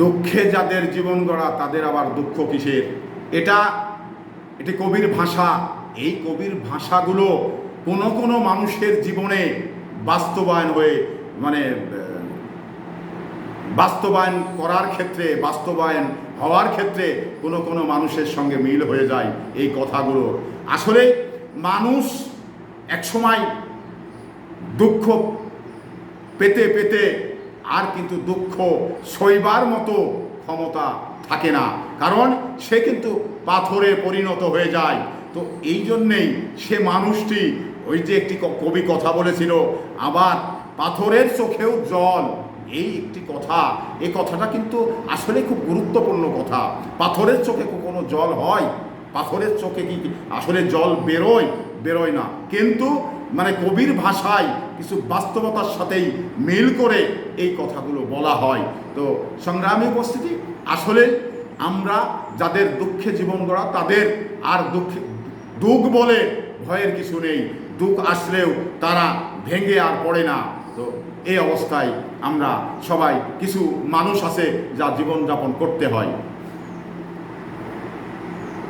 দুঃখে যাদের জীবন গড়া তাদের আবার দুঃখ কিসের। এটি কবির ভাষা। এই কবির ভাষাগুলো কোনো কোনো মানুষের জীবনে বাস্তবায়ন হয়ে বাস্তবায়ন করার ক্ষেত্রে, বাস্তবায়ন হওয়ার ক্ষেত্রে কোনো কোনো মানুষের সঙ্গে মিল হয়ে যায় এই কথাগুলো। আসলে মানুষ একসময় দুঃখ পেতে পেতে আর কিন্তু দুঃখ সইবার মতো ক্ষমতা থাকে না, কারণ সে কিন্তু পাথরে পরিণত হয়ে যায়। তো এই জন্যেই সে মানুষটি, ওই যে একটি কবি কথা বলেছিল, আবার পাথরের চোখেও জল, এই একটি কথা, এই কথাটা কিন্তু আসলে খুব গুরুত্বপূর্ণ কথা। পাথরের চোখে কোনো জল হয়? পাথরের চোখে কি আসলে জল বেরোয় না, কিন্তু কবির ভাষায় কিছু বাস্তবতার সাথেই মিল করে এই কথাগুলো বলা হয়। তো সংগ্রামী উপস্থিতি, আসলে আমরা যাদের দুঃখে জীবন গড়া তাদের আর দুঃখ বলে ভয়ের কিছু নেই। দুঃখ আসলেও তারা ভেঙে আর পড়ে না। তো এই অবস্থায় আমরা সবাই, কিছু মানুষ আছে যা জীবনযাপন করতে হয়।